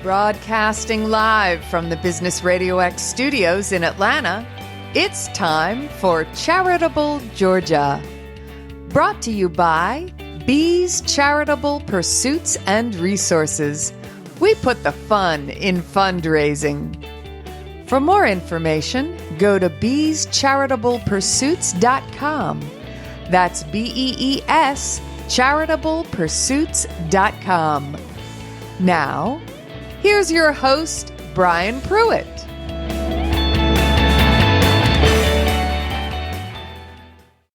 Broadcasting live from the Business Radio X studios in Atlanta, it's time for Charitable Georgia. Brought to you by Bees Charitable Pursuits and Resources. We put the fun in fundraising. For more information, go to beescharitablepursuits.com. That's BEES charitablepursuits.com. Now, here's your host, Brian Pruitt.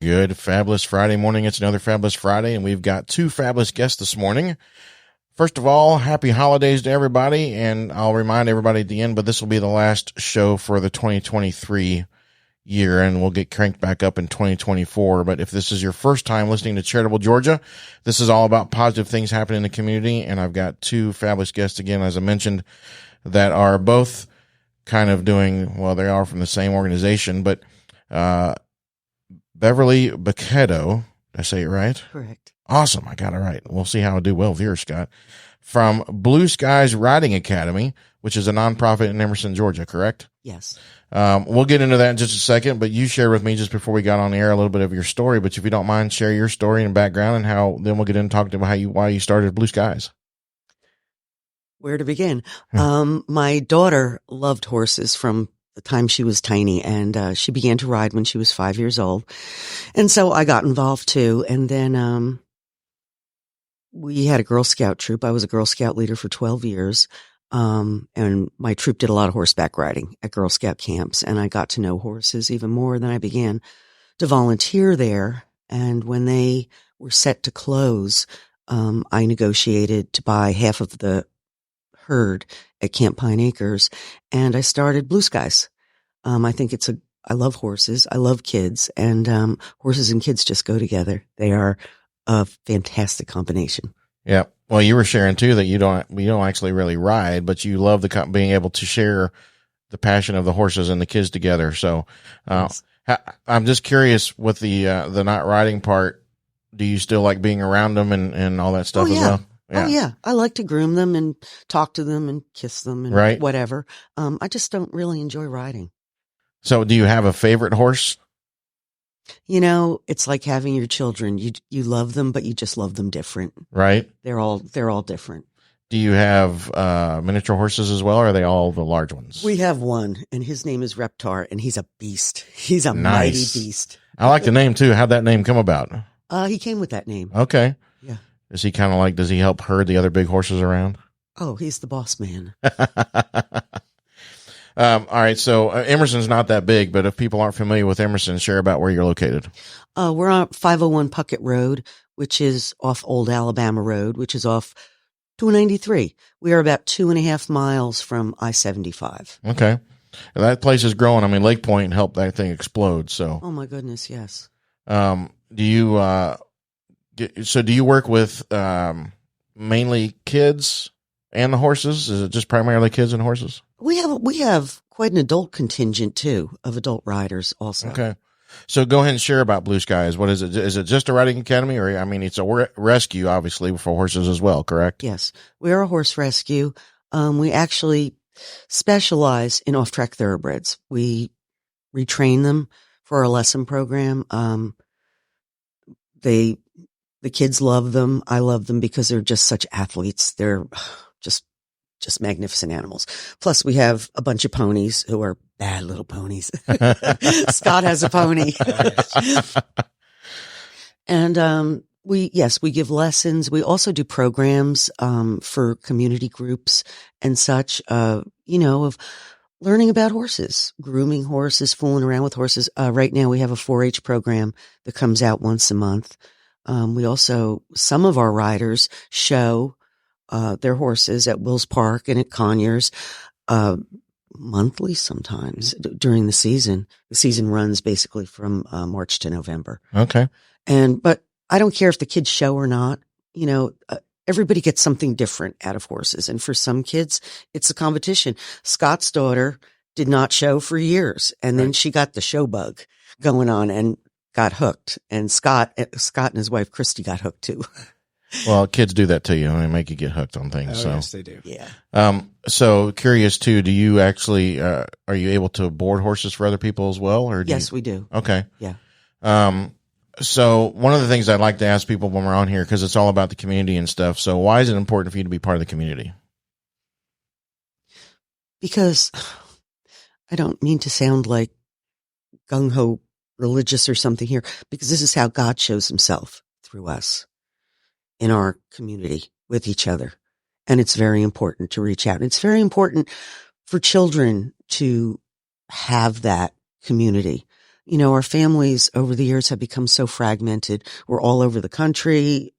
Good, fabulous Friday morning. It's another fabulous Friday, and we've got two fabulous guests this morning. First of all, happy holidays to everybody, and I'll remind everybody at the end, but this will be the last show for the 2023 year, and we'll get cranked back up in 2024. But if this is your first time listening to Charitable Georgia, this is all about positive things happening in the community, and I've got two fabulous guests again, as I mentioned, that are both kind of doing, well, they are from the same organization, but Beverly Bochetto, did I say it right? Correct. Awesome. I got it right. We'll see how I do well with yours, Scott. From Blue Skies Riding Academy, which is a nonprofit in Emerson, Georgia, correct? Yes. We'll get into that in just a second, but you shared with me just before we got on the air a little bit of your story. But if you don't mind, share your story and background, and then we'll get into talking about why you started Blue Skies. Where to begin? My daughter loved horses from the time she was tiny, and she began to ride when she was 5 years old. And so I got involved too. And then we had a Girl Scout troop. I was a Girl Scout leader for 12 years. And my troop did a lot of horseback riding at Girl Scout camps, and I got to know horses even more. Then I began to volunteer there. And when they were set to close, I negotiated to buy half of the herd at Camp Pine Acres, and I started Blue Skies. I think I love horses. I love kids, and horses and kids just go together. They are a fantastic combination. Yeah. Well, you were sharing too that you don't actually really ride, but you love being able to share the passion of the horses and the kids together. So, Yes. I'm just curious with the not riding part. Do you still like being around them and all that stuff as well? Yeah. Oh yeah. I like to groom them and talk to them and kiss them and whatever. I just don't really enjoy riding. So do you have a favorite horse? You know, it's like having your children. You love them, but you just love them different. Right. They're all different. Do you have miniature horses as well, or are they all the large ones? We have one, and his name is Reptar, and he's a beast. He's a mighty beast. I like the name too. How'd that name come about? He came with that name. Okay. Yeah. Is he kind of does he help herd the other big horses around? Oh, he's the boss man. All right. So Emerson's not that big, but if people aren't familiar with Emerson, share about where you're located. We're on 501 Puckett Road, which is off Old Alabama Road, which is off 293. We are about 2.5 miles from I-75. Okay. That place is growing. I mean, Lake Point helped that thing explode. So. Oh my goodness. Yes. Do you, do you work with, mainly kids and the horses? Is it just primarily kids and horses? We have quite an adult contingent too of adult riders also. Okay. So go ahead and share about Blue Skies. What is it? Is it just a riding academy, or, I mean, it's a rescue, obviously, for horses as well, correct? Yes. We are a horse rescue. We actually specialize in off-track thoroughbreds. We retrain them for our lesson program. The kids love them. I love them because they're just such athletes. They're just magnificent animals. Plus we have a bunch of ponies who are bad little ponies. Scott has a pony. And, we give lessons. We also do programs, for community groups and such, of learning about horses, grooming horses, fooling around with horses. Right now we have a 4-H program that comes out once a month. We also, some of our riders show their horses at Wills Park and at Conyers, monthly sometimes during the season. The season runs basically from March to November. Okay. But I don't care if the kids show or not. Everybody gets something different out of horses. And for some kids, it's a competition. Scott's daughter did not show for years. And then she got the show bug going on and got hooked. And Scott and his wife, Christy, got hooked too. Well, kids do that to you and they make you get hooked on things. Oh, So, yes, they do. Yeah. so curious too, do you actually, are you able to board horses for other people as well? Or Yes, we do. Okay. Yeah. So one of the things I'd like to ask people when we're on here, because it's all about the community and stuff. So why is it important for you to be part of the community? Because I don't mean to sound like gung-ho religious or something here, because this is how God shows himself through us in our community with each other. And it's very important to reach out. And it's very important for children to have that community. You know, our families over the years have become so fragmented. We're all over the country.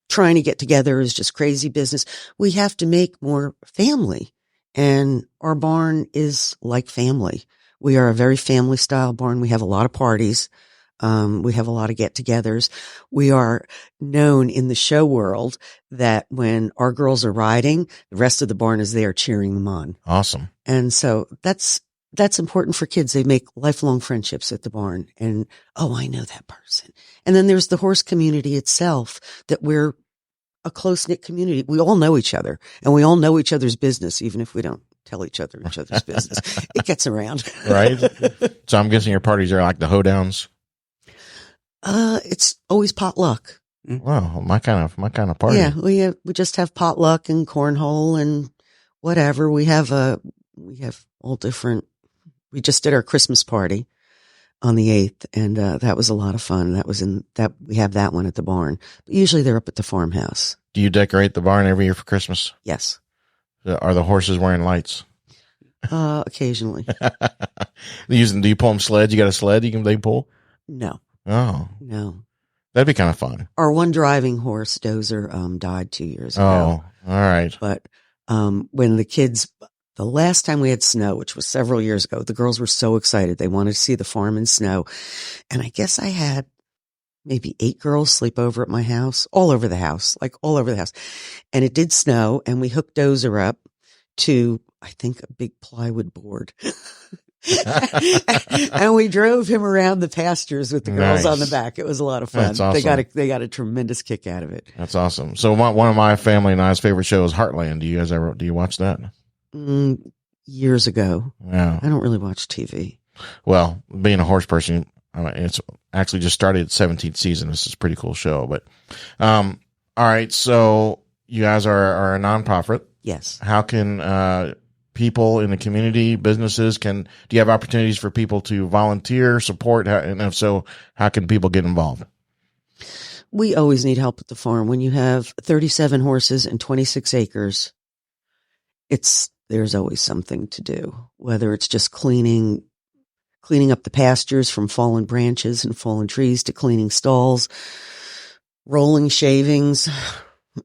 Trying to get together is just crazy business. We have to make more family. And our barn is like family. We are a very family style barn. We have a lot of parties. We have a lot of get-togethers. We are known in the show world that when our girls are riding, the rest of the barn is there cheering them on. Awesome. And so that's important for kids. They make lifelong friendships at the barn. And, oh, I know that person. And then there's the horse community itself, that we're a close-knit community. We all know each other, and we all know each other's business, even if we don't tell each other's business. It gets around. Right. So I'm guessing your parties are like the hoedowns. It's always potluck. Wow. My kind of party. Yeah. We just have potluck and cornhole and whatever. We have all different. We just did our Christmas party on the 8th, and that was a lot of fun. We have that one at the barn. But usually they're up at the farmhouse. Do you decorate the barn every year for Christmas? Yes. Are the horses wearing lights? Occasionally. Do you pull them sleds? You got a sled they pull? No. Oh. No. That'd be kind of fun. Our one driving horse, Dozer, died 2 years ago. Oh, all right. But when the last time we had snow, which was several years ago, the girls were so excited. They wanted to see the farm in snow. And I guess I had maybe 8 girls sleep over at my house, all over the house. And it did snow, and we hooked Dozer up to, I think, a big plywood board. And we drove him around the pastures with the girls on the back. It was a lot of fun. That's awesome. They got a tremendous kick out of it. That's awesome. So one of my family and I's favorite shows, Heartland. Do you watch that? Years ago. Yeah. I don't really watch TV. Well, being a horse person, it's actually just started its 17th season. This is a pretty cool show. But all right. So you guys are a nonprofit. Yes. How can people in the community, businesses, do you have opportunities for people to volunteer, support? And if so, how can people get involved? We always need help at the farm. When you have 37 horses and 26 acres, there's always something to do, whether it's just cleaning up the pastures from fallen branches and fallen trees to cleaning stalls, rolling shavings.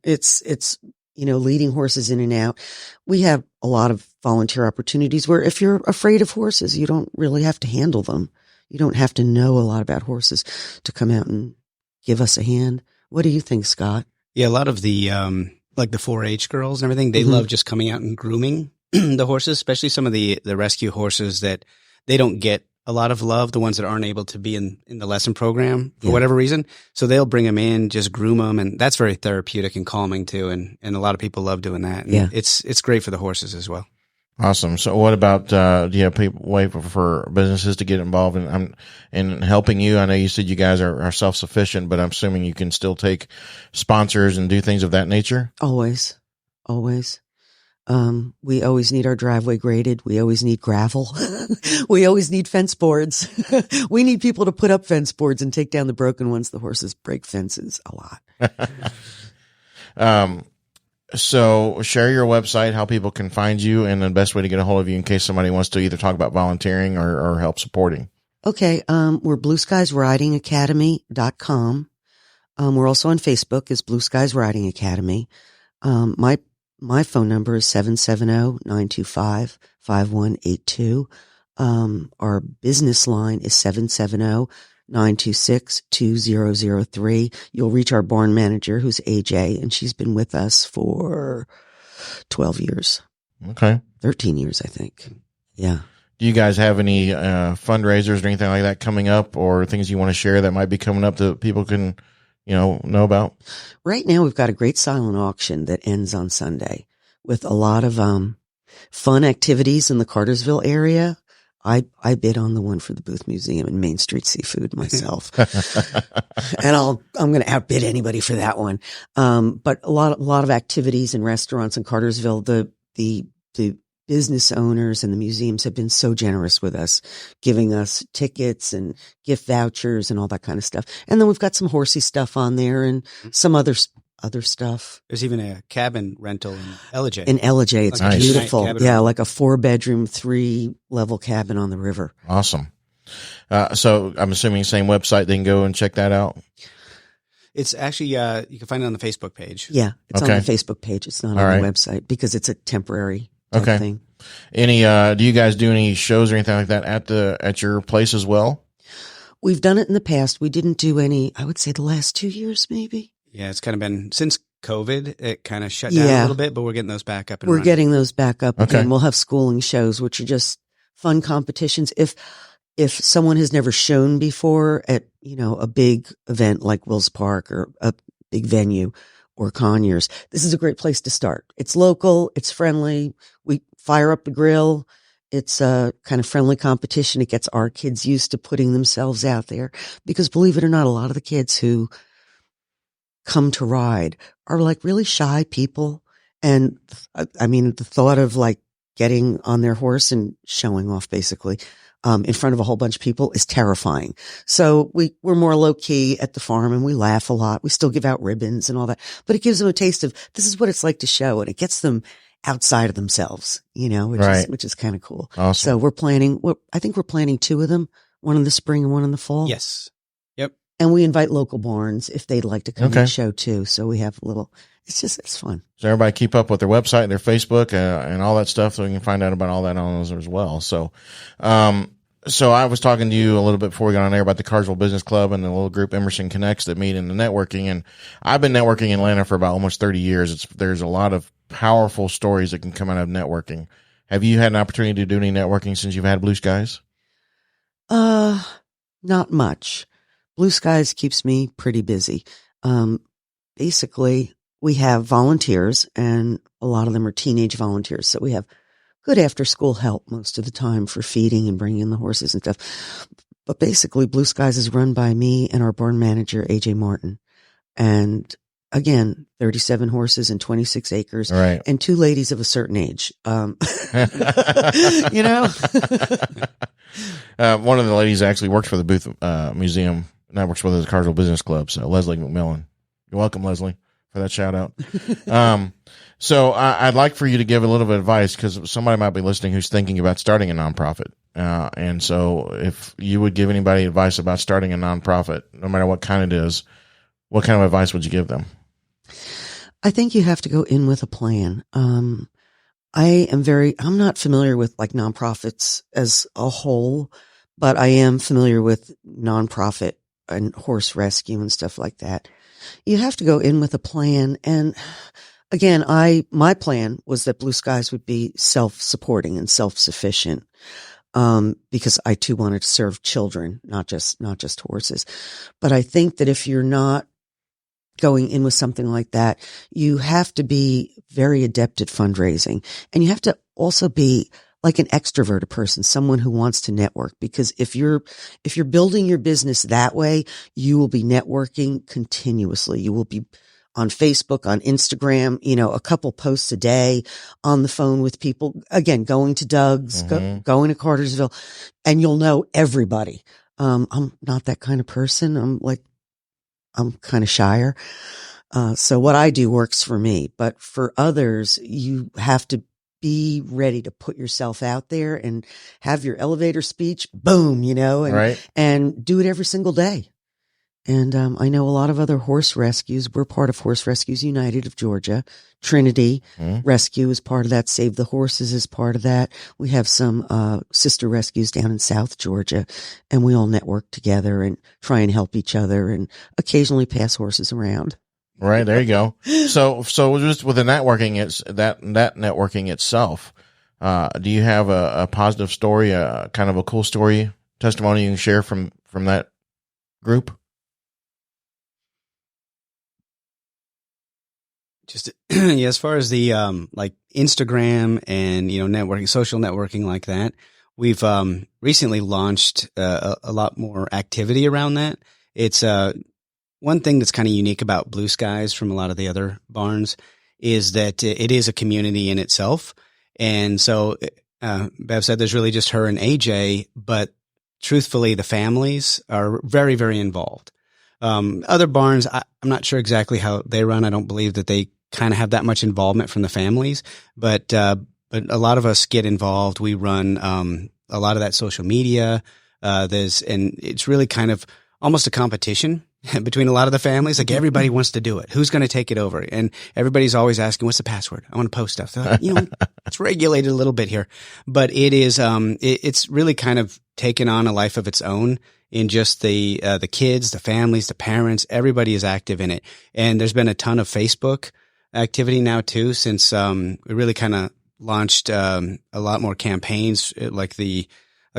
It's leading horses in and out. We have a lot of volunteer opportunities where if you're afraid of horses, you don't really have to handle them. You don't have to know a lot about horses to come out and give us a hand. What do you think, Scott? Yeah, a lot of the, like the 4-H girls and everything, they love just coming out and grooming the horses, especially some of the rescue horses that they don't get a lot of love, the ones that aren't able to be in the lesson program for whatever reason. So they'll bring them in, just groom them. And that's very therapeutic and calming too. And a lot of people love doing that. And it's great for the horses as well. Awesome. So what about, do you have way for businesses to get involved in helping you? I know you said you guys are self-sufficient, but I'm assuming you can still take sponsors and do things of that nature? Always. We always need our driveway graded. We always need gravel. We always need fence boards. We need people to put up fence boards and take down the broken ones. The horses break fences a lot. So share your website, how people can find you, and the best way to get a hold of you in case somebody wants to either talk about volunteering or help supporting. Okay. We're BlueSkiesRidingAcademy.com. We're also on Facebook as Blue Skies Riding Academy. My phone number is 770-925-5182. Our business line is 770-926-2003. You'll reach our barn manager, who's AJ, and she's been with us for 12 years. Okay. 13 years, I think. Yeah. Do you guys have any fundraisers or anything like that coming up, or things you want to share that might be coming up that people can, know about? Right now, we've got a great silent auction that ends on Sunday with a lot of fun activities in the Cartersville area. I bid on the one for the Booth Museum and Main Street Seafood myself, and I'm going to outbid anybody for that one. But a lot of activities in restaurants in Cartersville. The business owners and the museums have been so generous with us, giving us tickets and gift vouchers and all that kind of stuff. And then we've got some horsey stuff on there and some other stuff. There's even a cabin rental in Ellijay. In Ellijay, it's Nice. beautiful. Cabin Yeah, rental. like a 4-bedroom, 3-level cabin on the river. Awesome. So I'm assuming same website, they can go and check that out. It's actually, you can find it on the Facebook page. Yeah, it's Okay. on the Facebook page. It's not All on right. the website because it's a temporary type Okay. thing. Any, do you guys do any shows or anything like that at your place as well? We've done it in the past. We didn't do any, I would say the last 2 years, maybe. Yeah, it's kind of been since COVID, it kind of shut down Yeah. a little bit, but we're getting those back up and We're running. getting those back up Okay. again. We'll have schooling shows, which are just fun competitions. If someone has never shown before at, a big event like Wills Park or a big venue or Conyers, this is a great place to start. It's local. It's friendly. We fire up the grill. It's a kind of friendly competition. It gets our kids used to putting themselves out there because believe it or not, a lot of the kids who come to ride are like really shy people. And I mean, the thought of like getting on their horse and showing off basically, in front of a whole bunch of people is terrifying. So we're more low key at the farm and we laugh a lot. We still give out ribbons and all that, but it gives them a taste of this is what it's like to show, and it gets them outside of themselves, Right. which is kind of cool. Awesome. So I think we're planning 2 of them, one in the spring and one in the fall. Yes. Yep. And we invite local barns if they'd like to come Okay. and show too. So we have it's fun. So everybody keep up with their website and their Facebook and all that stuff so we can find out about all that on those as well. So, so I was talking to you a little bit before we got on air about the Cartersville Business Club and the little group Emerson Connects that meet in the networking. And I've been networking in Atlanta for about almost 30 years. There's a lot of powerful stories that can come out of networking. Have you had an opportunity to do any networking since you've had Blue Skies? Not much. Blue Skies keeps me pretty busy. Basically we have volunteers and a lot of them are teenage volunteers. So we have good after school help most of the time for feeding and bringing in the horses and stuff. But basically Blue Skies is run by me and our barn manager, AJ Martin. And again, 37 horses and 26 acres. Right. And 2 ladies of a certain age. One of the ladies actually works for the Booth Museum and that works with the Cartersville Business Club. So Leslie McMillan, you're welcome, Leslie, for that shout out. So I'd like for you to give a little bit of advice because somebody might be listening who's thinking about starting a nonprofit. And so if you would give anybody advice about starting a nonprofit, no matter what kind it is, what kind of advice would you give them? I think you have to go in with a plan. I'm not familiar with like nonprofits as a whole, but I am familiar with nonprofit and horse rescue and stuff like that. You have to go in with a plan. And again, my plan was that Blue Skies would be self-supporting and self-sufficient. Because I too wanted to serve children, not just horses. But I think that if you're not going in with something like that, you have to be very adept at fundraising, and you have to also be like an extroverted person, someone who wants to network, because if you're building your business that way, you will be networking continuously. You will be on Facebook, on Instagram, a couple posts a day, on the phone with people, again, going to Doug's, going to Cartersville, and you'll know everybody. I'm not that kind of person. I'm kind of shyer. So what I do works for me, but for others, you have to be ready to put yourself out there and have your elevator speech, boom, and, Right. and do it every single day. And I know a lot of other horse rescues. We're part of Horse Rescues United of Georgia. Trinity Rescue is part of that. Save the Horses is part of that. We have some sister rescues down in South Georgia, and we all network together and try and help each other and occasionally pass horses around. Right. There you go. So just with the networking, it's that networking itself. Do you have a positive story, kind of a cool story, testimony you can share from that group? just yeah, as far as the like Instagram and networking, social networking like that, we've recently launched a lot more activity around that. It's one thing that's kind of unique about Blue Skies from a lot of the other barns is that it is a community in itself. And so Bev said there's really just her and AJ, but truthfully, the families are very, very involved. Other barns, I'm not sure exactly how they run. I don't believe that they kind of have that much involvement from the families, but a lot of us get involved. We run a lot of that social media. And it's really kind of almost a competition between a lot of the families. Like everybody wants to do it. Who's going to take it over? And everybody's always asking, what's the password? I want to post stuff. So, it's regulated a little bit here, but it is, it's really kind of taken on a life of its own in just the kids, the families, the parents, everybody is active in it. And there's been a ton of Facebook activity now too, since, we really kind of launched, a lot more campaigns like the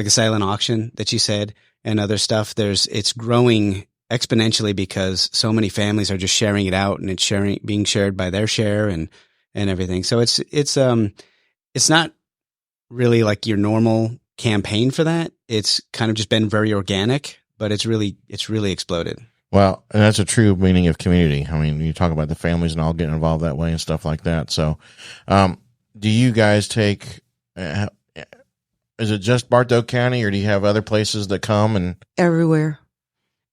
silent auction that you said and other stuff. It's growing exponentially because so many families are just sharing it out, and it's being shared by their share and everything. So it's not really like your normal campaign for that. It's kind of just been very organic, but it's really exploded. Well, and that's a true meaning of community. I mean, you talk about the families and all getting involved that way and stuff like that. So, do you guys take, is it just Bartow County, or do you have other places that come and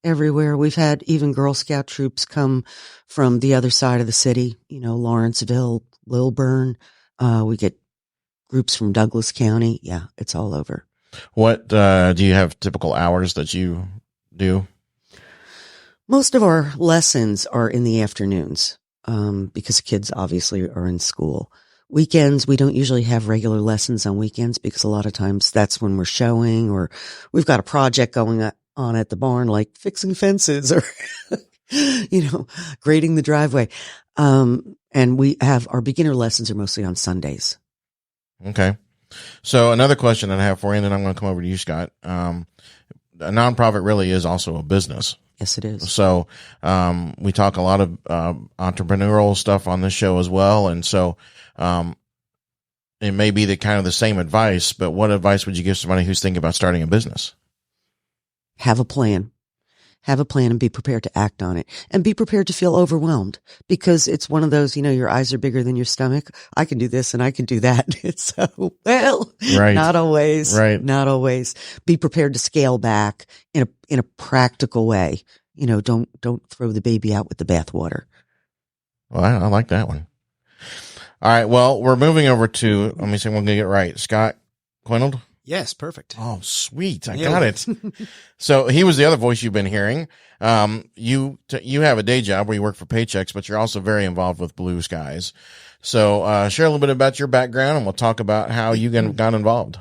Everywhere. We've had even Girl Scout troops come from the other side of the city, Lawrenceville, Lilburn. We get groups from Douglas County. Yeah, it's all over. What, do you have typical hours that you do? Most of our lessons are in the afternoons, because kids obviously are in school. Weekends, we don't usually have regular lessons on weekends because a lot of times that's when we're showing, or we've got a project going on at the barn, like fixing fences or, grading the driveway. And we have our beginner lessons are mostly on Sundays. Okay. So another question that I have for you, and then I'm going to come over to you, Scott. A nonprofit really is also a business. Yes, it is. So, we talk a lot of, entrepreneurial stuff on this show as well. And so, it may be the same advice, but what advice would you give somebody who's thinking about starting a business? Have a plan and be prepared to act on it, and be prepared to feel overwhelmed, because it's one of those, your eyes are bigger than your stomach. I can do this and I can do that. It's so, right. Not always, right. Not always. Be prepared to scale back in a practical way. Don't throw the baby out with the bathwater. Well, I like that one. All right. Well, we're moving over to, let me see, we're going to get it right. Scott Kvenild? Yes, perfect. Oh, sweet. I got it. So he was the other voice you've been hearing. You have a day job where you work for Paychex, but you're also very involved with Blue Skies. So, share a little bit about your background, and we'll talk about how you got involved.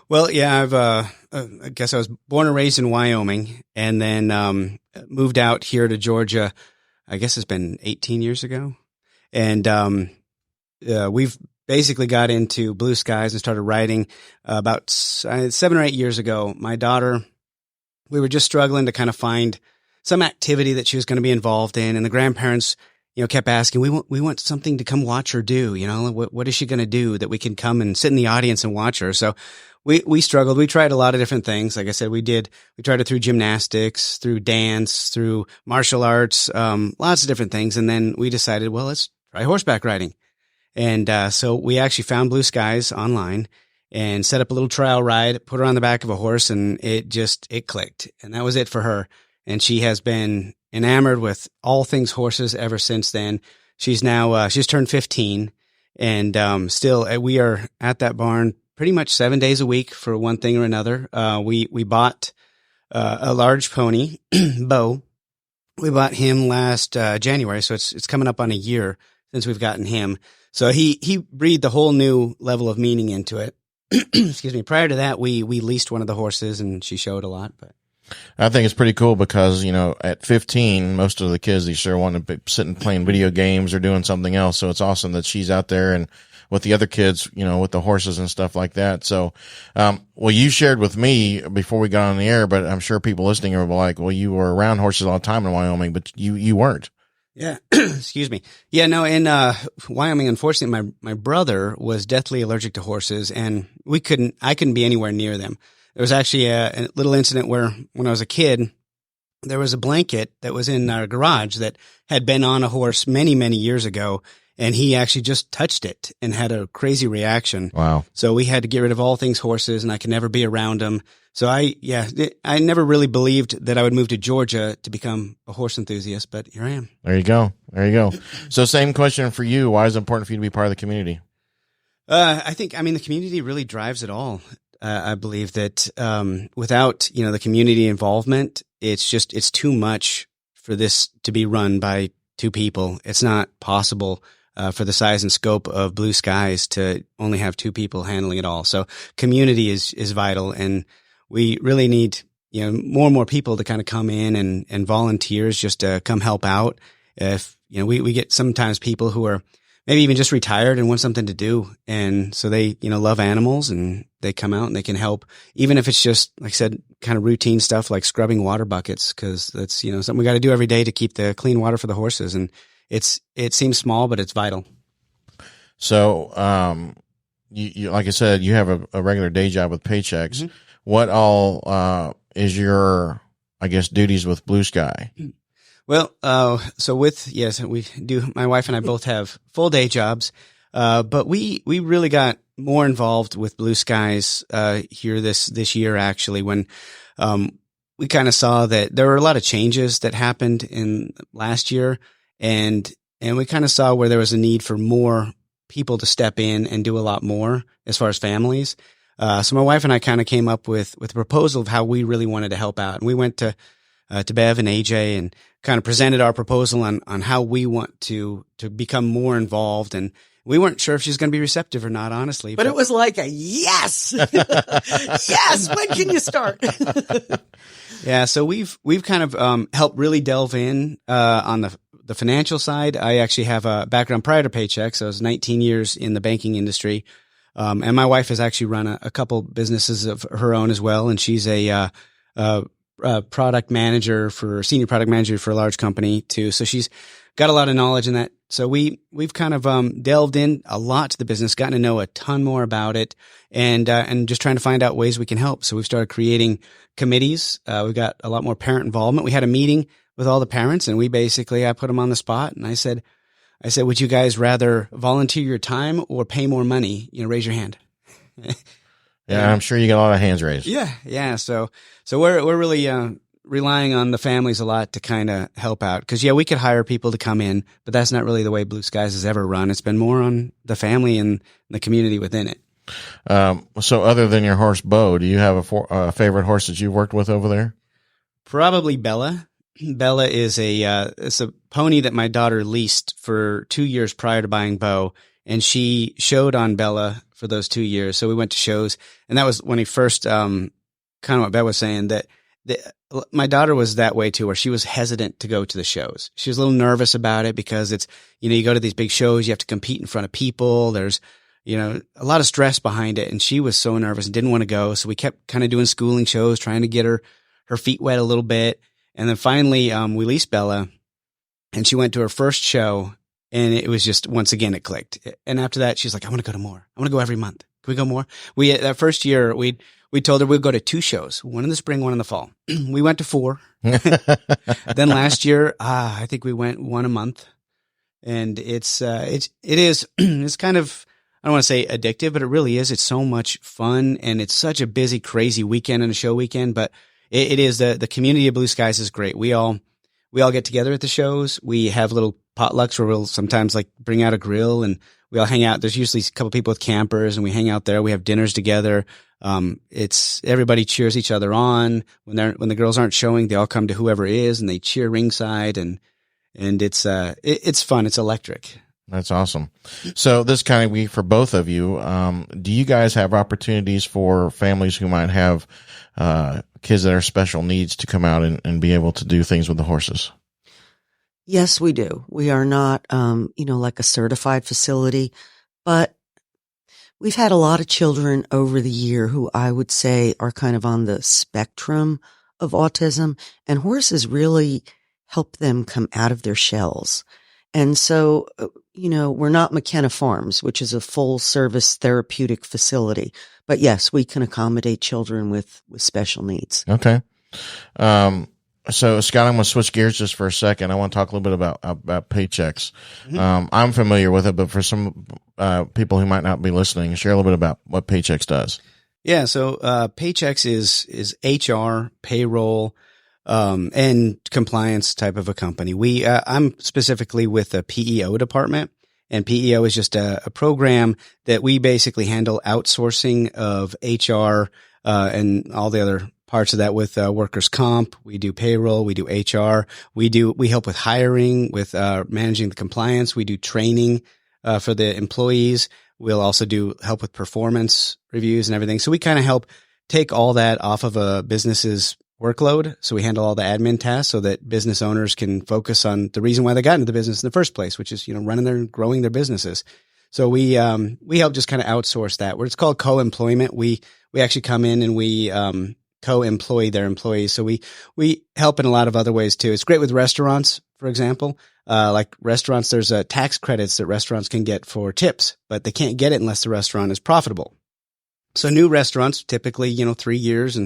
Well, yeah, I guess I was born and raised in Wyoming, and then, moved out here to Georgia. I guess it's been 18 years ago. And, we've basically got into Blue Skies and started writing about 7 or 8 years ago. My daughter, we were just struggling to kind of find some activity that she was going to be involved in. And the grandparents, kept asking, we want something to come watch her do, what is she going to do that we can come and sit in the audience and watch her? So we struggled. We tried a lot of different things. Like I said, we tried it through gymnastics, through dance, through martial arts, lots of different things. And then we decided, well, let's try horseback riding. And so we actually found Blue Skies online and set up a little trial ride, put her on the back of a horse, and it clicked. And that was it for her. And she has been enamored with all things horses ever since then. She's now, she's turned 15, and still we are at that barn pretty much 7 days a week for one thing or another. We bought a large pony, Bo. We bought him last January, so it's coming up on a year since we've gotten him. So he breathed a whole new level of meaning into it. Excuse me. Prior to that, we leased one of the horses, and she showed a lot. But I think it's pretty cool because, at 15, most of the kids, they sure want to be sitting playing video games or doing something else. So it's awesome that she's out there and with the other kids, with the horses and stuff like that. So, well, you shared with me before we got on the air, but I'm sure people listening are like, well, you were around horses all the time in Wyoming, but you weren't. Yeah. Excuse me. Yeah, no, in Wyoming, unfortunately, my brother was deathly allergic to horses, and I couldn't be anywhere near them. There was actually a little incident where when I was a kid, there was a blanket that was in our garage that had been on a horse many, many years ago, and he actually just touched it and had a crazy reaction. Wow. So we had to get rid of all things horses, and I could never be around them. So I never really believed that I would move to Georgia to become a horse enthusiast, but here I am. There you go. So same question for you. Why is it important for you to be part of the community? I think, the community really drives it all. I believe that without, the community involvement, it's too much for this to be run by two people. It's not possible for the size and scope of Blue Skies to only have two people handling it all. So community is vital, and we really need, more and more people to kind of come in and volunteers just to come help out. If, we get sometimes people who are maybe even just retired and want something to do. And so they, love animals, and they come out and they can help, even if it's just, like I said, kind of routine stuff like scrubbing water buckets. Cause that's, something we got to do every day to keep the clean water for the horses. And it seems small, but it's vital. So, you like I said, you have a regular day job with Paychex. Mm-hmm. What all, is your, I guess, duties with Blue Sky? Well, yes, we do. My wife and I both have full day jobs. But we really got more involved with Blue Skies, here this year, actually, when, we kind of saw that there were a lot of changes that happened in last year, and we kind of saw where there was a need for more people to step in and do a lot more as far as families. So my wife and I kind of came up with a proposal of how we really wanted to help out. And we went to Bev and AJ and kind of presented our proposal on how we want to become more involved. And we weren't sure if she's going to be receptive or not, honestly. But it was like a yes. Yes. When can you start? Yeah. So we've kind of, helped really delve in, on the financial side. I actually have a background prior to Paychex. I was 19 years in the banking industry. And my wife has actually run a couple businesses of her own as well. And she's a product manager senior product manager for a large company too. So she's got a lot of knowledge in that. So we've kind of, delved in a lot to the business, gotten to know a ton more about it, and just trying to find out ways we can help. So we've started creating committees. We've got a lot more parent involvement. We had a meeting with all the parents, and I put them on the spot, and I said, would you guys rather volunteer your time or pay more money? Raise your hand. Yeah, I'm sure you got a lot of hands raised. Yeah. So we're really relying on the families a lot to kind of help out, because we could hire people to come in, but that's not really the way Blue Skies has ever run. It's been more on the family and the community within it. So other than your horse Bo, do you have a favorite horse that you've worked with over there? Probably Bella. Bella is it's a pony that my daughter leased for 2 years prior to buying Bo, and she showed on Bella for those 2 years. So we went to shows, and that was when he first, kind of what Bev was saying, that my daughter was that way too, where she was hesitant to go to the shows. She was a little nervous about it because it's, you go to these big shows, you have to compete in front of people. There's, a lot of stress behind it. And she was so nervous and didn't want to go. So we kept kind of doing schooling shows, trying to get her feet wet a little bit. And then finally, we leased Bella, and she went to her first show, and it was just, once again, it clicked. And after that, she's like, I want to go to more. I want to go every month. Can we go more? That first year, we told her we'd go to 2 shows, one in the spring, one in the fall. We went to 4. Then last year, I think we went 1 a month, and it's kind of, I don't want to say addictive, but it really is. It's so much fun, and it's such a busy, crazy weekend and a show weekend, but it is the community of Blue Skies is great. We all get together at the shows. We have little potlucks where we'll sometimes bring out a grill, and we all hang out. There's usually a couple people with campers, and we hang out there. We have dinners together. It's everybody cheers each other on when the girls aren't showing. They all come to whoever is, and they cheer ringside, and it's fun. It's electric. That's awesome. So this kind of week for both of you, do you guys have opportunities for families who might have kids that are special needs to come out and be able to do things with the horses? Yes, we do. We are not, like a certified facility, but we've had a lot of children over the year who I would say are kind of on the spectrum of autism, and horses really help them come out of their shells. And so, we're not McKenna Farms, which is a full service therapeutic facility. But yes, we can accommodate children with special needs. Okay. So Scott, I'm going to switch gears just for a second. I want to talk a little bit about Paychex. Mm-hmm. I'm familiar with it, but for some people who might not be listening, share a little bit about what Paychex does. Yeah. So, Paychex is HR, payroll, and compliance type of a company. I'm specifically with the PEO department, and PEO is just a program that we basically handle outsourcing of HR, and all the other parts of that with, workers' comp. We do payroll. We do HR. We help with hiring, with, managing the compliance. We do training, for the employees. We'll also do help with performance reviews and everything. So we kind of help take all that off of a business's workload. So we handle all the admin tasks so that business owners can focus on the reason why they got into the business in the first place, which is, growing their businesses. So we help just kind of outsource that, where it's called co-employment. We actually come in and we, co-employ their employees. So we help in a lot of other ways too. It's great with restaurants, for example. Like restaurants, there's tax credits that restaurants can get for tips, but they can't get it unless the restaurant is profitable. So new restaurants, typically, 3 years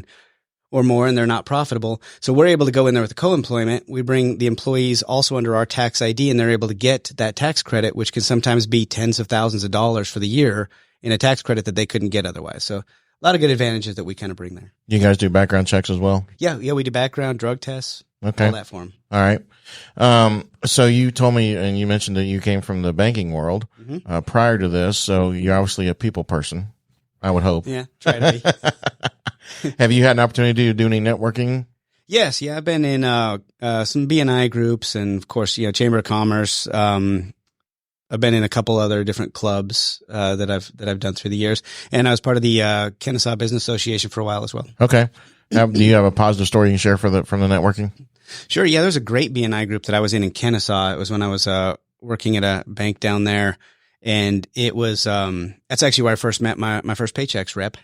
or more, and they're not profitable. So we're able to go in there with the co-employment. We bring the employees also under our tax ID, and they're able to get that tax credit, which can sometimes be tens of thousands of dollars for the year in a tax credit that they couldn't get otherwise. So a lot of good advantages that we kind of bring there. You guys do background checks as well? Yeah, we do background, drug tests, okay, all that for them. All right. So you told me, and you mentioned that you came from the banking world, prior to this. So you're obviously a people person, I would hope. Yeah, try to be. Have you had an opportunity to do any networking? Yes. Yeah. I've been in, some BNI groups, and of course, Chamber of Commerce. I've been in a couple other different clubs, that I've done through the years. And I was part of the, Kennesaw Business Association for a while as well. Okay. Do you have a positive story you can share from the networking? Sure. Yeah. There's a great BNI group that I was in Kennesaw. It was when I was, working at a bank down there. And it was, that's actually where I first met my first Paychex rep.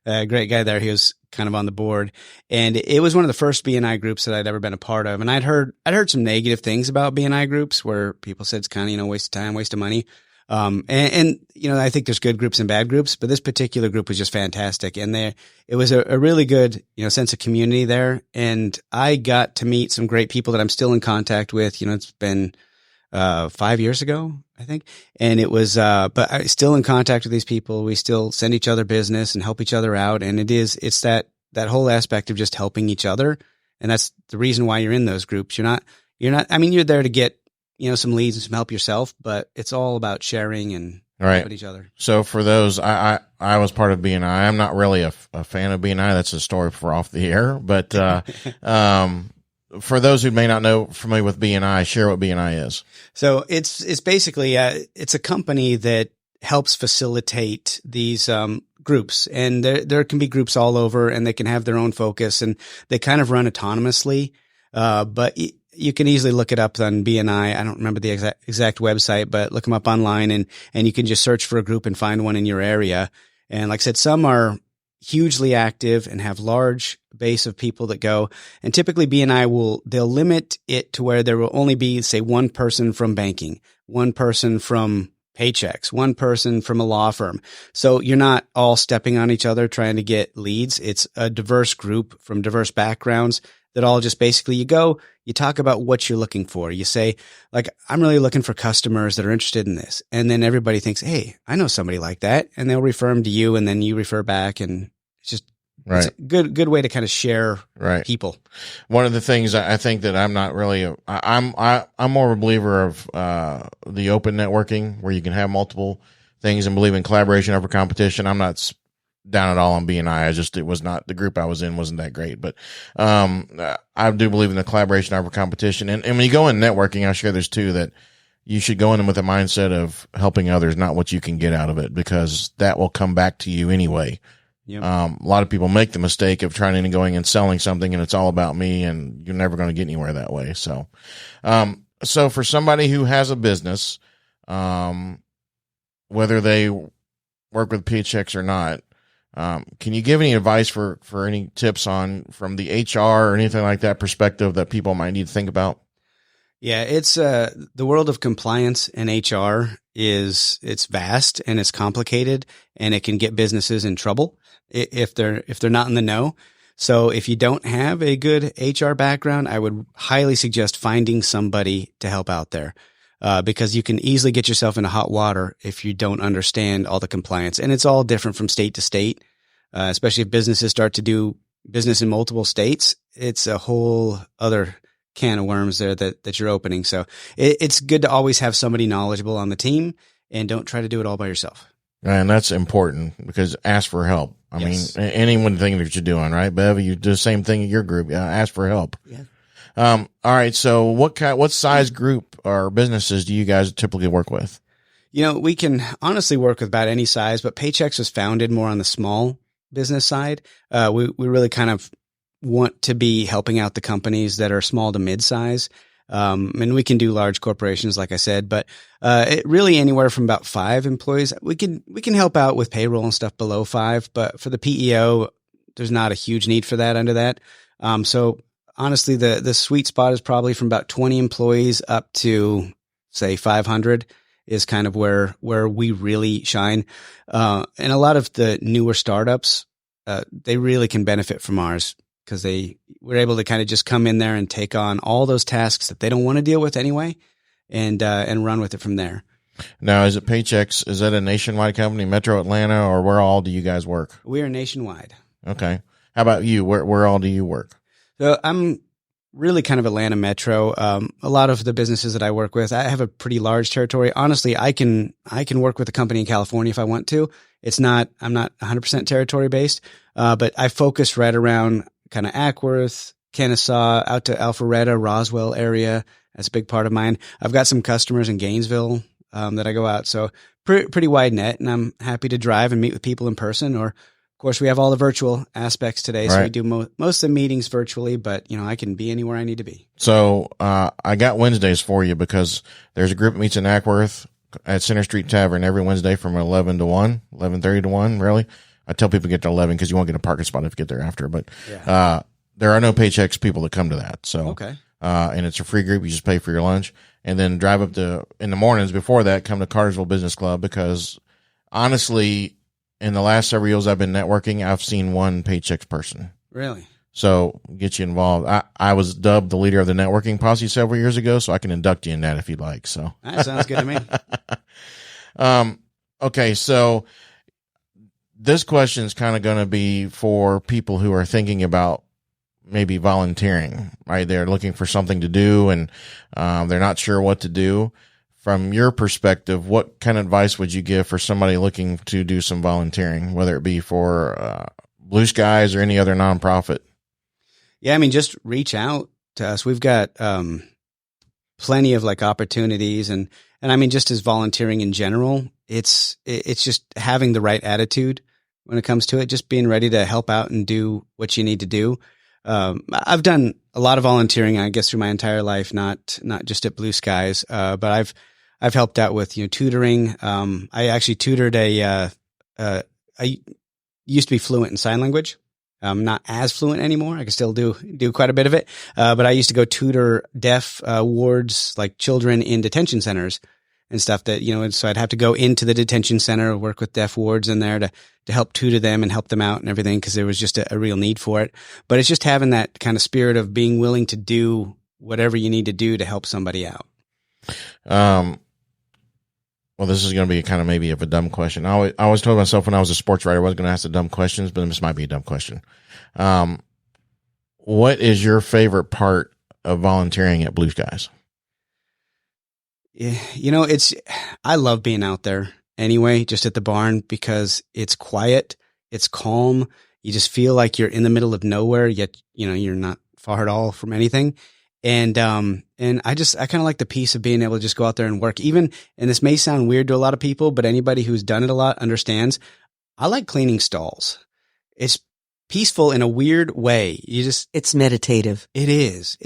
A great guy there. He was kind of on the board, and it was one of the first BNI groups that I'd ever been a part of. And I'd heard some negative things about BNI groups where people said it's kind of, waste of time, waste of money. I think there's good groups and bad groups, but this particular group was just fantastic. And it was a really good, sense of community there. And I got to meet some great people that I'm still in contact with. It's been, 5 years ago, I think. And it was, but I'm still in contact with these people. We still send each other business and help each other out. And it's that whole aspect of just helping each other. And that's the reason why you're in those groups. You're there to get, some leads and some help yourself, but it's all about sharing and helping each other. So for those, I was part of BNI. I'm not really a fan of BNI. That's a story for off the air, but, for those who may not know, familiar with BNI, share what BNI is. So it's basically, it's a company that helps facilitate these, groups, and there can be groups all over, and they can have their own focus, and they kind of run autonomously. But you can easily look it up on BNI. I don't remember the exact website, but look them up online, and you can just search for a group and find one in your area. And like I said, some are hugely active and have large base of people that go. And typically BNI they'll limit it to where there will only be, say, one person from banking, one person from Paychex, one person from a law firm. So you're not all stepping on each other trying to get leads. It's a diverse group from diverse backgrounds that all just basically you talk about what you're looking for. You say, like, I'm really looking for customers that are interested in this. And then everybody thinks, hey, I know somebody like that. And they'll refer them to you, and then you refer back. And it's just it's a good way to kind of share people. One of the things I think that I'm not really, I'm more of a believer of, the open networking where you can have multiple things and believe in collaboration over competition. I'm not down at all on BNI. It was not, the group I was in wasn't that great, but, I do believe in the collaboration over competition. And when you go in networking, I share this too, that you should go in them with a mindset of helping others, not what you can get out of it, because that will come back to you anyway. Yep. A lot of people make the mistake of trying and going and selling something, and it's all about me, and you're never going to get anywhere that way. So, so for somebody who has a business, whether they work with Paychex or not, can you give any advice for any tips from the HR or anything like that perspective that people might need to think about? Yeah, it's the world of compliance and HR it's vast and it's complicated, and it can get businesses in trouble if they're not in the know. So if you don't have a good HR background, I would highly suggest finding somebody to help out there, because you can easily get yourself into hot water if you don't understand all the compliance, and it's all different from state to state. Especially if businesses start to do business in multiple states, it's a whole other can of worms there that you're opening. So it's good to always have somebody knowledgeable on the team, and don't try to do it all by yourself. And that's important, because ask for help. I mean, anyone thing that you're doing, right? Bev, you do the same thing in your group. Ask for help. Yeah. All right. So what size group or businesses do you guys typically work with? We can honestly work with about any size, but Paychex was founded more on the small business side. We really kind of want to be helping out the companies that are small to mid-size. And we can do large corporations, like I said, but it really anywhere from about 5 employees. We can help out with payroll and stuff below 5, but for the PEO, there's not a huge need for that under that. So honestly, the sweet spot is probably from about 20 employees up to, say, 500 is kind of where we really shine. And a lot of the newer startups, they really can benefit from ours, because we're able to kind of just come in there and take on all those tasks that they don't want to deal with anyway, and run with it from there. Now, is it Paychex? Is that a nationwide company, Metro Atlanta, or where all do you guys work? We are nationwide. Okay. How about you? Where all do you work? So I'm really kind of Atlanta Metro. A lot of the businesses that I work with, I have a pretty large territory. Honestly, I can work with a company in California if I want to. I'm not 100% territory based, but I focus right around kind of Ackworth, Kennesaw, out to Alpharetta, Roswell area. That's a big part of mine. I've got some customers in Gainesville that I go out. So pretty wide net, and I'm happy to drive and meet with people in person. Or, of course, we have all the virtual aspects today. So we do most of the meetings virtually, but, I can be anywhere I need to be. So I got Wednesdays for you, because there's a group that meets in Ackworth at Center Street Tavern every Wednesday from 11 to 1, 11:30 to 1, really. I tell people to get to 11 because you won't get a parking spot if you get there after. But there are no Paychex people that come to that. So okay. And it's a free group. You just pay for your lunch, and then drive up in the mornings before that, come to Cartersville Business Club, because honestly, in the last several years I've been networking, I've seen one Paychex person. Really? So get you involved. I was dubbed the leader of the networking posse several years ago, so I can induct you in that if you'd like. So that sounds good to me. Okay. So this question is kind of going to be for people who are thinking about maybe volunteering, right? They're looking for something to do, and they're not sure what to do. From your perspective, what kind of advice would you give for somebody looking to do some volunteering, whether it be for Blue Skies or any other nonprofit? Yeah, just reach out to us. We've got plenty of opportunities, and just as volunteering in general, it's just having the right attitude when it comes to it, just being ready to help out and do what you need to do. I've done a lot of volunteering, I guess, through my entire life, not just at Blue Skies, but I've helped out with tutoring. I actually tutored I used to be fluent in sign language. I'm not as fluent anymore. I can still do quite a bit of it. But I used to go tutor deaf wards, like children in detention centers and stuff that, so I'd have to go into the detention center, work with deaf wards in there to help tutor them and help them out and everything, because there was just a real need for it. But it's just having that kind of spirit of being willing to do whatever you need to do to help somebody out. Well, this is going to be kind of maybe of a dumb question. I always told myself when I was a sports writer, I wasn't going to ask the dumb questions, but this might be a dumb question. What is your favorite part of volunteering at Blue Skies? Yeah, I love being out there anyway, just at the barn, because it's quiet, it's calm. You just feel like you're in the middle of nowhere, yet, you're not far at all from anything. And I kind of like the peace of being able to just go out there and work, and this may sound weird to a lot of people, but anybody who's done it a lot understands. I like cleaning stalls. It's peaceful in a weird way. It's meditative. It is.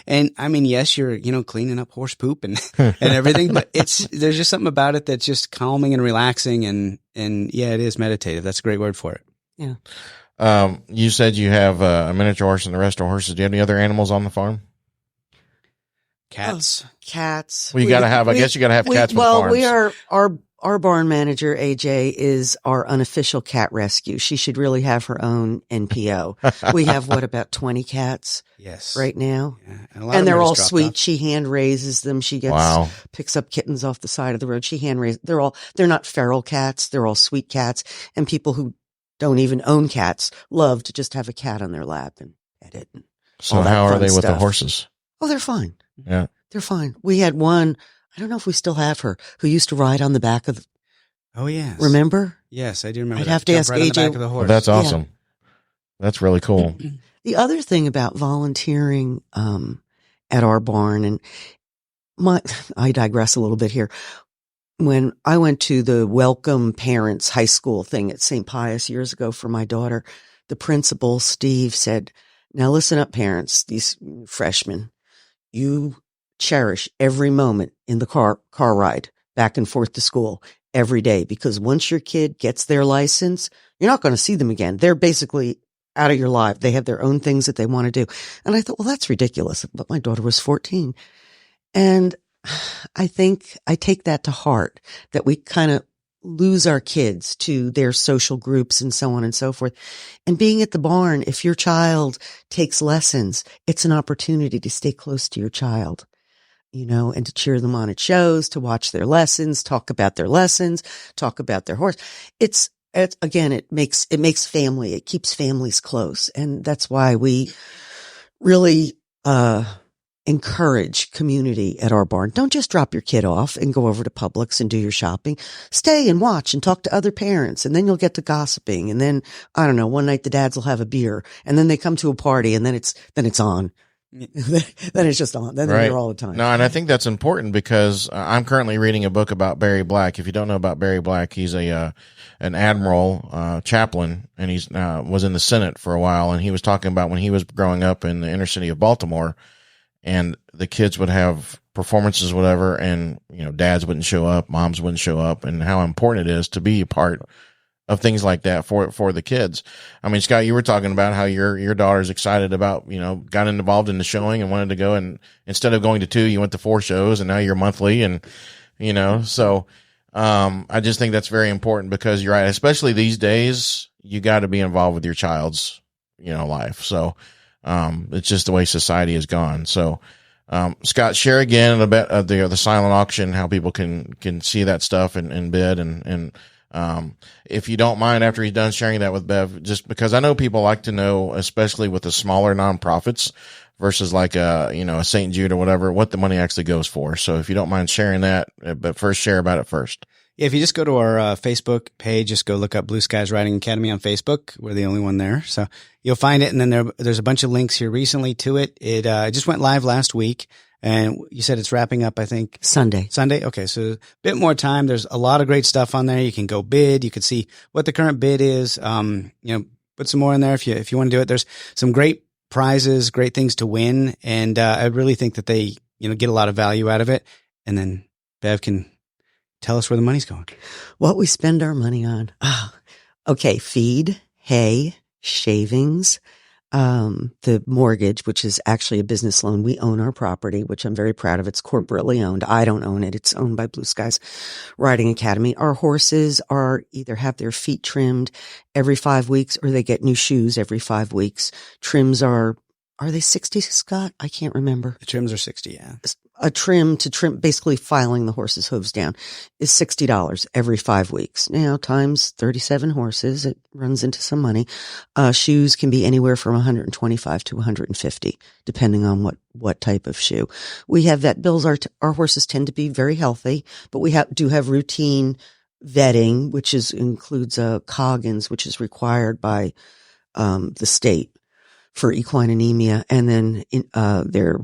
And yes, you're, cleaning up horse poop and everything, but there's just something about it that's just calming and relaxing. And yeah, it is meditative. That's a great word for it. Yeah. You said you have a miniature horse and the rest are horses. Do you have any other animals on the farm? Cats. Cats. Well, you got to have, I guess you got to have cats with farms. We are, our barn manager, AJ, is our unofficial cat rescue. She should really have her own NPO. We have, about 20 cats Yes. right now? Yeah. And they're all sweet. She hand raises them. She Wow. picks up kittens off the side of the road. She hand raises. They're not feral cats. They're all sweet cats. And people who don't even own cats love to just have a cat on their lap and pet it. And So all that how are fun they with the stuff. horses? Oh, they're fine. Yeah. They're fine. We had one, I don't know if we still have her, who used to ride on the back of Oh, yes. remember? Yes, I do remember. I'd that. have to Jump ask right on the AJ. back of the Well, horse. that's awesome. That's really cool. The other thing about volunteering at our barn, and I digress a little bit here. When I went to the Welcome Parents High School thing at St. Pius years ago for my daughter, the principal, Steve, said, "Now listen up, parents, these freshmen. You cherish every moment in the car ride back and forth to school every day, because once your kid gets their license, you're not going to see them again. They're basically out of your life. They have their own things that they want to do." And I thought, well, that's ridiculous. But my daughter was 14. And I think I take that to heart, that we kind of lose our kids to their social groups and so on and so forth. And being at the barn, if your child takes lessons, it's an opportunity to stay close to your child, and to cheer them on at shows, to watch their lessons, talk about their lessons, talk about their horse. Again, it makes family, it keeps families close. And that's why we really, encourage community at our barn. Don't just drop your kid off and go over to Publix and do your shopping. Stay and watch and talk to other parents, and then you'll get to gossiping. And then, I don't know, one night the dads will have a beer, and then they come to a party, and then it's on. Then it's just on. Then they're there all the time. No, and I think that's important because I'm currently reading a book about Barry Black. If you don't know about Barry Black, he's an admiral, chaplain, and he's was in the Senate for a while. And he was talking about when he was growing up in the inner city of Baltimore, and the kids would have performances, whatever, and dads wouldn't show up, moms wouldn't show up, and how important it is to be a part of things like that for the kids. I mean, Scott, you were talking about how your daughter's excited about, got involved in the showing and wanted to go, and instead of going to 2, you went to 4 shows, and now you're monthly, and so I just think that's very important, because you're right, especially these days, you got to be involved with your child's life. So it's just the way society has gone. So Scott, share again a bit of the silent auction, how people can see that stuff and bid, and if you don't mind, after he's done sharing that with Bev, just because I know people like to know, especially with the smaller nonprofits versus like a St. Jude or whatever, what the money actually goes for. So if you don't mind sharing that, but first share about it first. Yeah, if you just go to our Facebook page, just go look up Blue Skies Riding Academy on Facebook. We're the only one there. So you'll find it. And then there's a bunch of links here recently to it. It just went live last week. And you said it's wrapping up, I think. Sunday. Okay. So a bit more time. There's a lot of great stuff on there. You can go bid. You can see what the current bid is. Put some more in there if you want to do it. There's some great prizes, great things to win. And I really think that they, get a lot of value out of it. And then Bev can tell us where the money's going. What we spend our money on. Okay. Feed, hay, shavings, the mortgage, which is actually a business loan. We own our property, which I'm very proud of. It's corporately owned. I don't own it. It's owned by Blue Skies Riding Academy. Our horses are either have their feet trimmed every 5 weeks, or they get new shoes every 5 weeks. Trims are they 60, Scott? I can't remember. The trims are 60. Yeah. A trim to trim, basically filing the horse's hooves down, is $60 every 5 weeks. Now, times 37 horses, it runs into some money. Shoes can be anywhere from $125 to $150, depending on what type of shoe. We have vet bills. Our horses tend to be very healthy, but we do have routine vetting, which includes Coggins, which is required by the state for equine anemia, and then their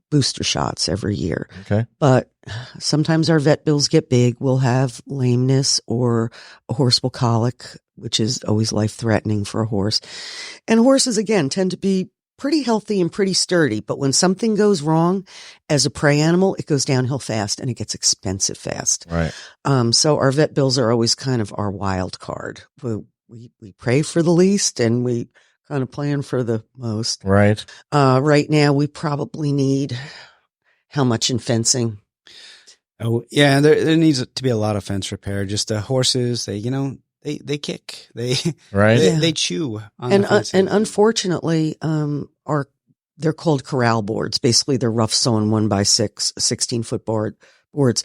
booster shots every year. Okay. But sometimes our vet bills get big. We'll have lameness or a horse will colic, which is always life-threatening for a horse. And horses, again, tend to be pretty healthy and pretty sturdy. But when something goes wrong as a prey animal, it goes downhill fast and it gets expensive fast. Right. So our vet bills are always kind of our wild card. We pray for the least, and we kind of plan for the most. Right. Right now we probably need how much in fencing? Oh yeah, there needs to be a lot of fence repair. Just the horses, they kick, Right. they chew on the fences. And unfortunately, they're called corral boards. Basically, they're rough sawn 1x6, 16-foot boards.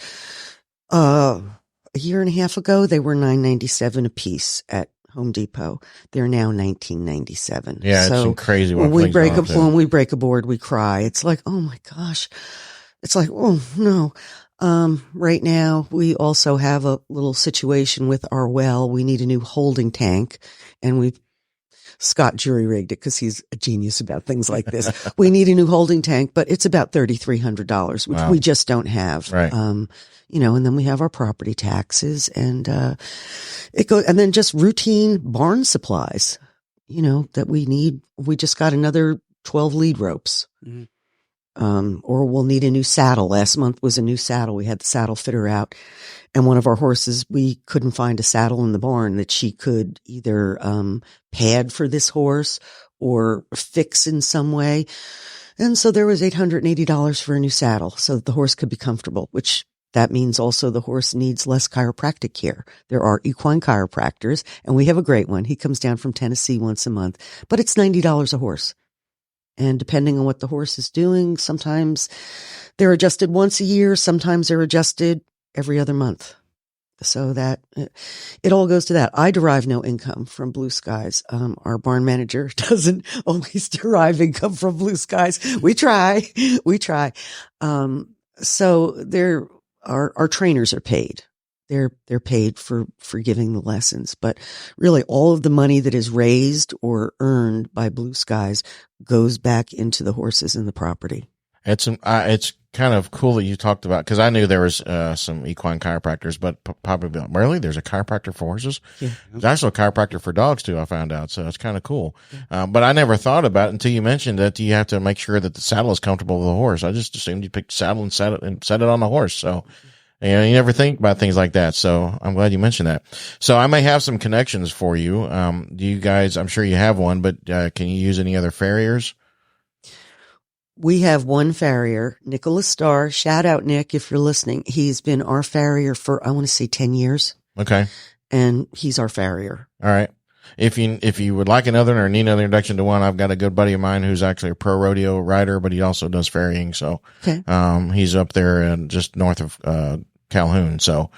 A year and a half ago, they were $9.97 a piece at Home Depot. They're now $19.97. Yeah, so it's crazy. When we break a board, we cry. It's like, oh my gosh. It's like, oh no. Right now we also have a little situation with our well. We need a new holding tank, and Scott jury rigged it because he's a genius about things like this. We need a new holding tank, but it's about $3,300, which we just don't have. Right. And then we have our property taxes and and then just routine barn supplies, that we need. We just got another 12 lead ropes. Mm-hmm. Or we'll need a new saddle. Last month was a new saddle. We had the saddle fitter out, and one of our horses, we couldn't find a saddle in the barn that she could either pad for this horse or fix in some way. And so there was $880 for a new saddle so that the horse could be comfortable, which that means also the horse needs less chiropractic care. There are equine chiropractors, and we have a great one. He comes down from Tennessee once a month, but it's $90 a horse. And depending on what the horse is doing, sometimes they're adjusted once a year. Sometimes they're adjusted every other month. So that it all goes to that. I derive no income from Blue Skies. Our barn manager doesn't always derive income from Blue Skies. We try. So our trainers are paid. They're paid for giving the lessons, but really all of the money that is raised or earned by Blue Skies goes back into the horses and the property. It's kind of cool that you talked about, because I knew there was some equine chiropractors, but probably really there's a chiropractor for horses. Yeah. There's also a chiropractor for dogs too, I found out. So it's kind of cool. Yeah. But I never thought about it until you mentioned that you have to make sure that the saddle is comfortable with the horse. I just assumed you picked the saddle and set it on the horse. So you never think about things like that. So I'm glad you mentioned that. So I may have some connections for you. Do you guys, I'm sure you have one, but can you use any other farriers? We have one farrier, Nicholas Starr. Shout out, Nick, if you're listening. He's been our farrier for, I want to say 10 years. Okay. And he's our farrier. All right. If you would like another or need another introduction to one, I've got a good buddy of mine who's actually a pro rodeo rider, but he also does farrying. So, okay. He's up there just north of, Calhoun. So,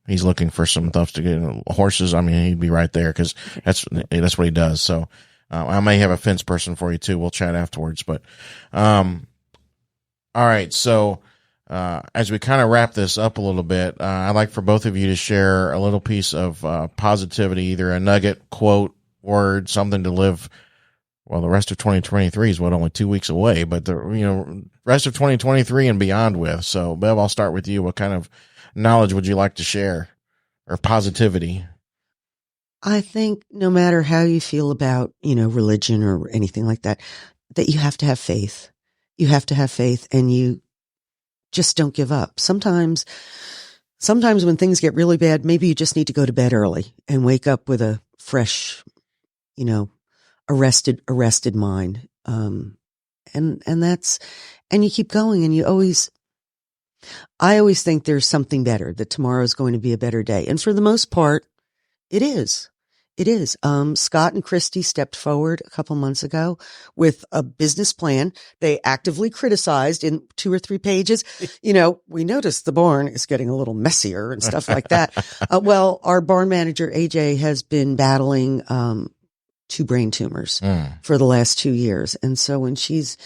he's looking for some stuff to get horses. I mean, he'd be right there because that's what he does. So, I may have a fence person for you too. We'll chat afterwards, but, all right. So, as we kind of wrap this up a little bit, I'd like for both of you to share a little piece of, positivity, either a nugget, quote, word, something to live. Well, the rest of 2023 is only 2 weeks away, but the, rest of 2023 and beyond with. So, Bev, I'll start with you. What kind of knowledge would you like to share, or positivity? I think no matter how you feel about, religion or anything like that, that you have to have faith. You have to have faith, and you just don't give up. Sometimes when things get really bad, maybe you just need to go to bed early and wake up with a fresh, arrested mind. And you keep going, and I always think there's something better, that tomorrow is going to be a better day. And for the most part, it is. It is. Scott and Christy stepped forward a couple months ago with a business plan. They actively criticized in 2 or 3 pages. We noticed the barn is getting a little messier and stuff like that. Well, our barn manager, AJ, has been battling 2 brain tumors for the last 2 years. And so when she's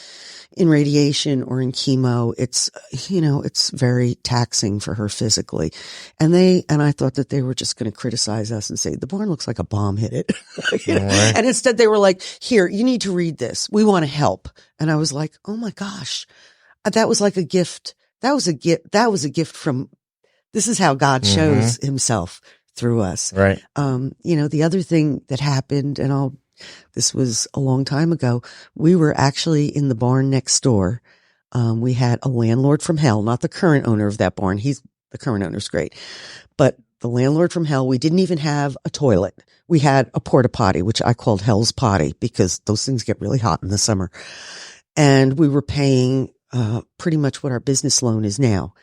in radiation or in chemo, it's very taxing for her physically. And I thought that they were just going to criticize us and say, the barn looks like a bomb hit it. Right. And instead they were like, here, you need to read this. We want to help. And I was like, oh my gosh, that was like a gift. That was a gift from, this is how God shows himself through us. Right. The other thing that happened, this was a long time ago. We were actually in the barn next door. We had a landlord from hell, not the current owner of that barn. The current owner's great, but the landlord from hell, we didn't even have a toilet. We had a porta potty, which I called Hell's Potty because those things get really hot in the summer. And we were paying, pretty much what our business loan is now.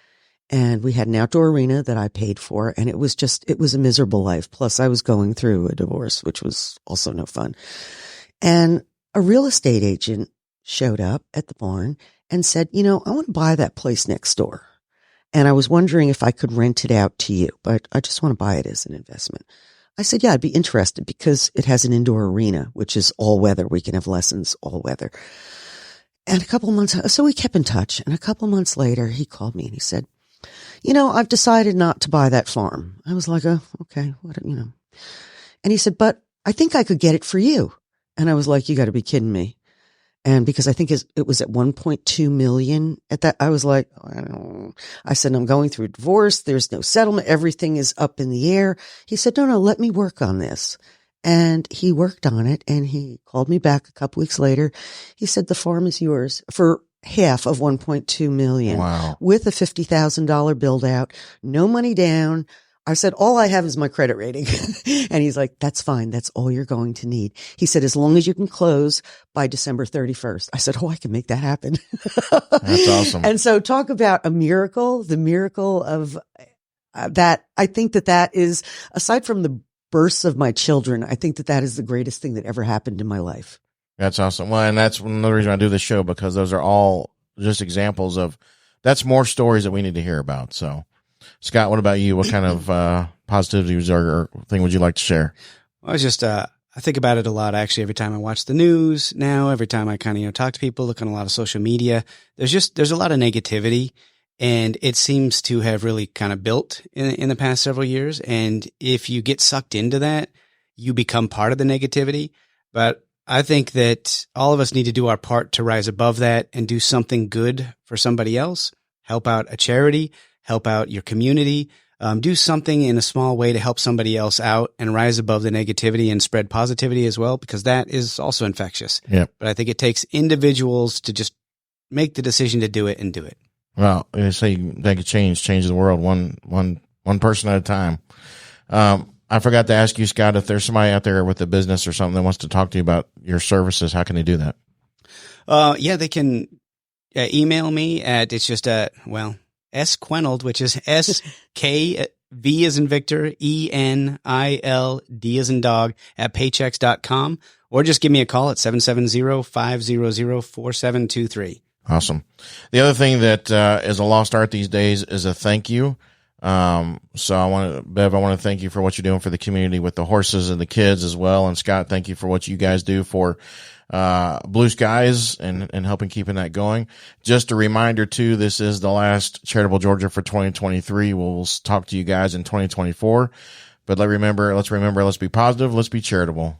And we had an outdoor arena that I paid for, and it was a miserable life. Plus I was going through a divorce, which was also no fun. And a real estate agent showed up at the barn and said, I want to buy that place next door. And I was wondering if I could rent it out to you, but I just want to buy it as an investment. I said, yeah, I'd be interested because it has an indoor arena, which is all weather. We can have lessons all weather. And a couple of months, so we kept in touch. And a couple of months later, he called me and he said, I've decided not to buy that farm. I was like, oh, okay, And he said, but I think I could get it for you. And I was like, you got to be kidding me. And because I think it was at 1.2 million at that, I was like, I don't know. I said, I'm going through a divorce. There's no settlement. Everything is up in the air. He said, no, let me work on this. And he worked on it and he called me back a couple weeks later. He said, the farm is yours for half of 1.2 million. Wow. With a $50,000 build out, no money down. I said, all I have is my credit rating. And he's like, that's fine. That's all you're going to need. He said, as long as you can close by December 31st. I said, oh, I can make that happen. That's awesome. And so talk about a miracle, the miracle of that. I think that is, aside from the births of my children, I think that is the greatest thing that ever happened in my life. That's awesome. Well, and that's another reason I do this show, because those are all just examples of, that's more stories that we need to hear about. So, Scott, what about you? What kind of positivities or thing would you like to share? Well, I just I think about it a lot, actually, every time I watch the news now, every time I kind of talk to people, look on a lot of social media. There's a lot of negativity, and it seems to have really kind of built in the past several years. And if you get sucked into that, you become part of the negativity. But I think that all of us need to do our part to rise above that and do something good for somebody else, help out a charity, help out your community, do something in a small way to help somebody else out and rise above the negativity and spread positivity as well, because that is also infectious. Yeah. But I think it takes individuals to just make the decision to do it and do it. Well, they say they could change the world one person at a time. I forgot to ask you, Scott, if there's somebody out there with a business or something that wants to talk to you about your services, how can they do that? Yeah, they can email me at, it's just, S Kvenild, which is SKV as in Victor, ENILD as in dog at paychex.com, or just give me a call at 770-500-4723. Awesome. The other thing that is a lost art these days is a thank you. So Bev, I want to thank you for what you're doing for the community with the horses and the kids as well. And Scott, thank you for what you guys do for Blue Skies and helping keeping that going. Just a reminder too, this is the last Charitable Georgia for 2023. We'll talk to you guys in 2024, but let's remember, let's be positive. Let's be charitable.